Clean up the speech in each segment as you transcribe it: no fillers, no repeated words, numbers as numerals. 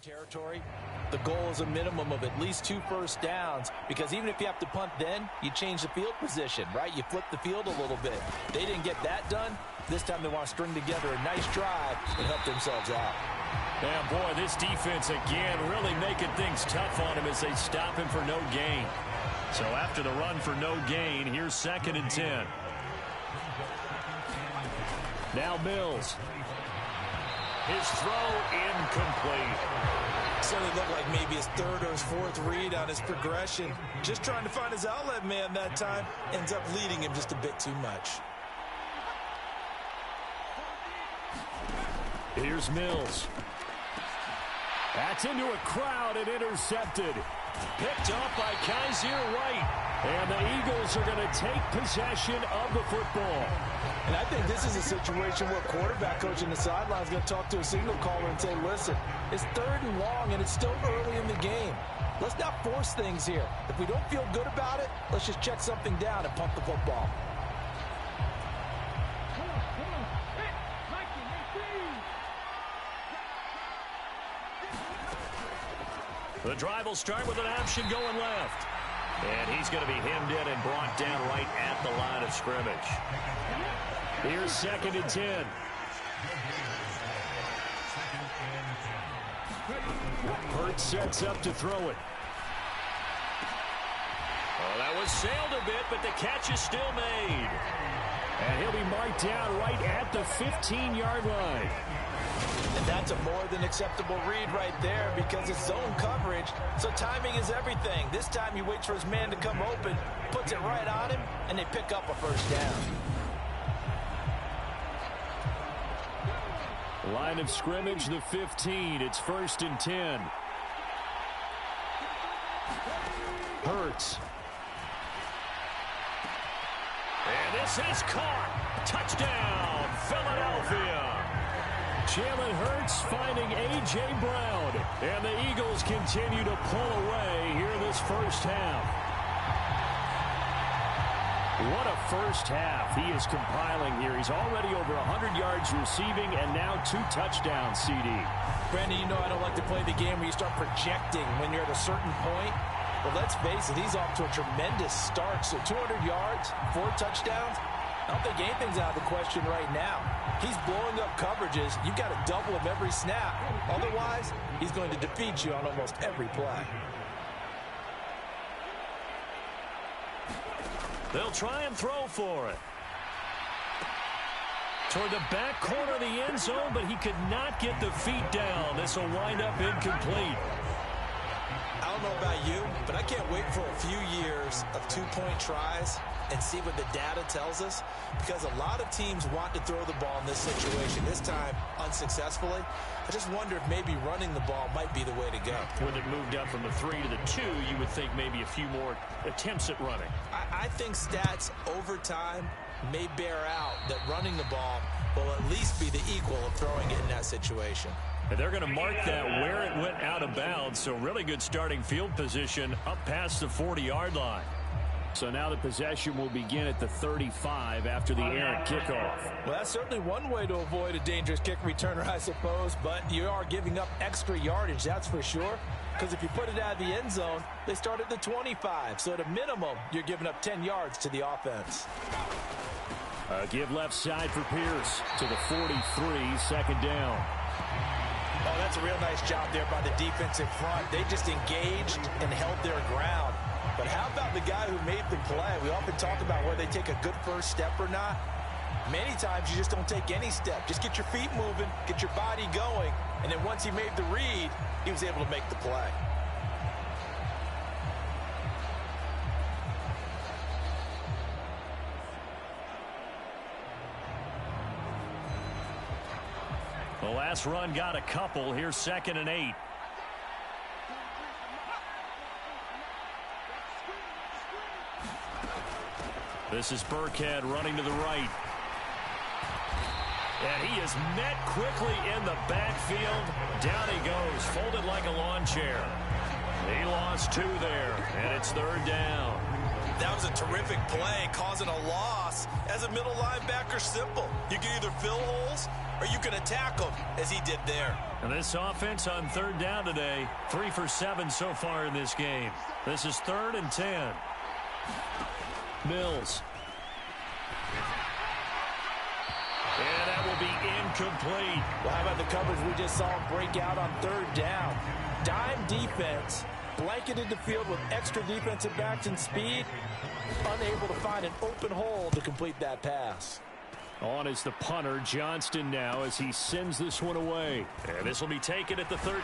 territory, the goal is a minimum of at least 2 first downs, because even if you have to punt then, you change the field position, right? You flip the field a little bit. They didn't get that done. This time they want to string together a nice drive and help themselves out. And boy, this defense again really making things tough on him as they stop him for no gain. So after the run for no gain, here's 2nd and 10. Now Mills. His throw incomplete. Certainly looked like maybe his 3rd or his 4th read on his progression. Just trying to find his outlet man that time. Ends up leading him just a bit too much. Here's Mills. That's into a crowd and intercepted. Picked up by Kaiser White. And the Eagles are going to take possession of the football. And I think this is a situation where quarterback coach in the sideline is going to talk to a signal caller and say, listen, it's 3rd and long and it's still early in the game. Let's not force things here. If we don't feel good about it, let's just check something down and pump the football. The drive will start with an option going left. And he's going to be hemmed in and brought down right at the line of scrimmage. Here's 2nd and 10. Hurts sets up to throw it. Oh, that was sailed a bit, but the catch is still made. And he'll be marked down right at the 15-yard line. And that's a more than acceptable read right there because it's zone coverage, so timing is everything. This time he waits for his man to come open, puts it right on him, and they pick up a first down. Line of scrimmage, the 15. It's 1st and 10. Hurts. And this is caught. Touchdown, Philadelphia. Jalen Hurts finding A.J. Brown. And the Eagles continue to pull away here this first half. What a first half he is compiling here. He's already over 100 yards receiving and now 2 touchdowns, CD. Brandon, you know I don't like to play the game where you start projecting when you're at a certain point. But let's face it, he's off to a tremendous start. So 200 yards, 4 touchdowns. I don't think anything's out of the question right now. He's blowing up coverages. You've got to double him every snap. Otherwise, he's going to defeat you on almost every play. They'll try and throw for it. Toward the back corner of the end zone, but he could not get the feet down. This will wind up incomplete. I don't know about you, but I can't wait for a few years of 2-point tries and see what the data tells us, because a lot of teams want to throw the ball in this situation. This time, unsuccessfully. I just wonder if maybe running the ball might be the way to go. When it moved up from the 3 to the 2, you would think maybe a few more attempts at running. I think stats over time may bear out that running the ball will at least be the equal of throwing it in that situation. And they're going to mark that where it went out of bounds, so really good starting field position up past the 40-yard line. So now the possession will begin at the 35 after the errant kickoff. Well, that's certainly one way to avoid a dangerous kick returner, I suppose, but you are giving up extra yardage, that's for sure, because if you put it out of the end zone, they start at the 25, so at a minimum, you're giving up 10 yards to the offense. Give left side for Pierce to the 43, 2nd down. Oh, that's a real nice job there by the defensive front. They just engaged and held their ground. But how about the guy who made the play? We often talk about whether they take a good first step or not. Many times you just don't take any step. Just get your feet moving, get your body going, and then once he made the read, he was able to make the play. The last run got a couple. Here's 2nd and 8. This is Burkhead running to the right. And he is met quickly in the backfield. Down he goes, folded like a lawn chair. He lost 2 there, and it's 3rd down. That was a terrific play, causing a loss. As a middle linebacker, simple. You can either fill holes or you can attack them, as he did there. And this offense on third down today, 3 for 7 so far in this game. This is 3rd and 10. Mills. And that will be incomplete. Well, how about the coverage we just saw him break out on 3rd down? Dime defense, blanketed the field with extra defensive backs and speed, unable to find an open hole to complete that pass. On is the punter, Johnston, now as he sends this one away. And this will be taken at the 13.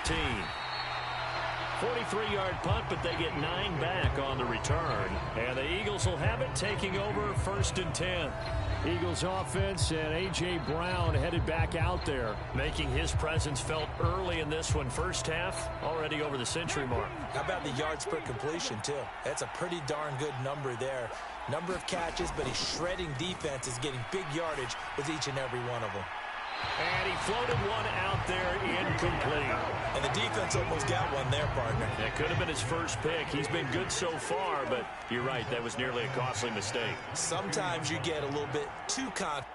43-yard punt, but they get 9 back on the return. And the Eagles will have it, taking over 1st and 10. Eagles offense and A.J. Brown headed back out there, making his presence felt early in this one. First half, already over the century mark. How about the yards per completion, too? That's a pretty darn good number there. Number of catches, but he's shredding defense, is getting big yardage with each and every one of them. And he floated one out there, incomplete. And the defense almost got one there, partner. That could have been his first pick. He's been good so far, but you're right, that was nearly a costly mistake. Sometimes you get a little bit too confident.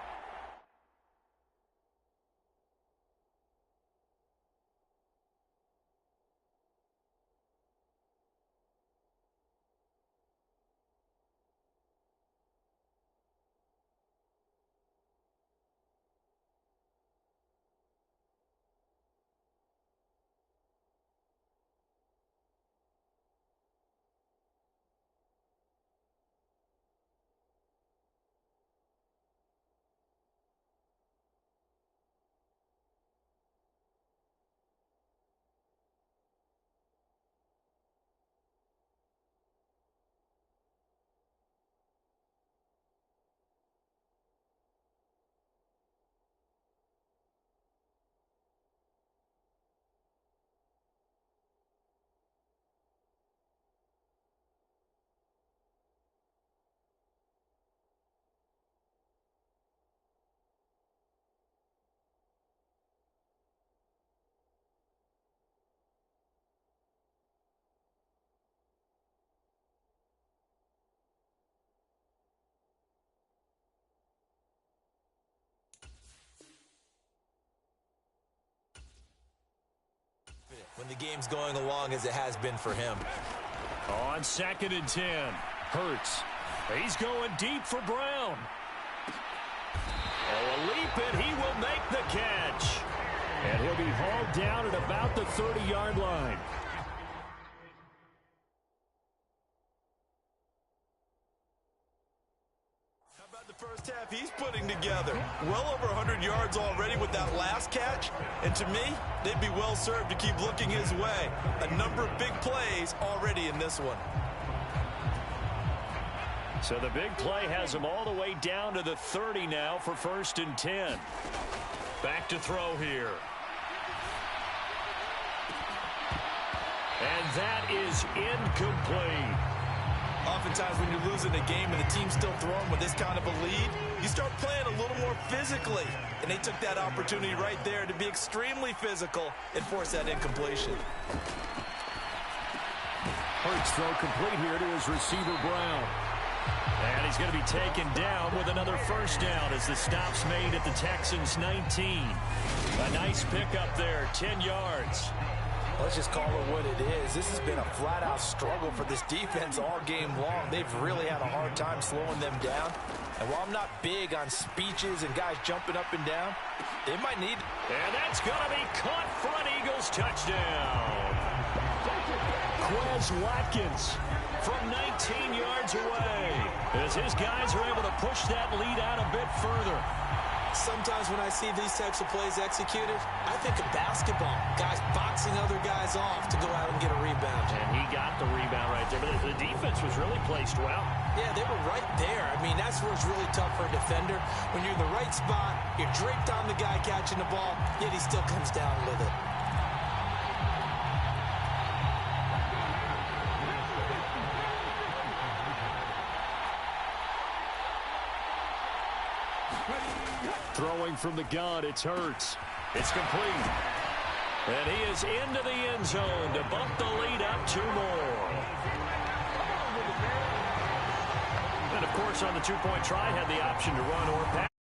When the game's going along as it has been for him. On 2nd and 10, Hurts. He's going deep for Brown. Oh, a leap, and he will make the catch. And he'll be hauled down at about the 30-yard line. First half he's putting together. Well over 100 yards already with that last catch. And to me, they'd be well served to keep looking his way. A number of big plays already in this one. So the big play has him all the way down to the 30 now for 1st and 10. Back to throw here. And that is incomplete. Oftentimes when you're losing a game and the team's still throwing with this kind of a lead, you start playing a little more physically. And they took that opportunity right there to be extremely physical and force that incompletion. Hurts throw complete here to his receiver, Brown. And he's going to be taken down with another first down as the stop's made at the Texans' 19. A nice pickup there, 10 yards. Let's just call it what it is. This has been a flat-out struggle for this defense all game long. They've really had a hard time slowing them down. And while I'm not big on speeches and guys jumping up and down, they might need... And that's going to be caught for an Eagles touchdown. Quez Watkins from 19 yards away as his guys are able to push that lead out a bit further. Sometimes when I see these types of plays executed, I think of basketball. Guys boxing other guys off to go out and get a rebound. And he got the rebound right there. But the defense was really placed well. Yeah, they were right there. I mean, that's where it's really tough for a defender. When you're in the right spot, you're draped on the guy catching the ball, yet he still comes down with it. Throwing from the gun, it's Hurts. It's complete. And he is into the end zone to bump the lead up 2 more. course, on the two-point try, had the option to run or pass.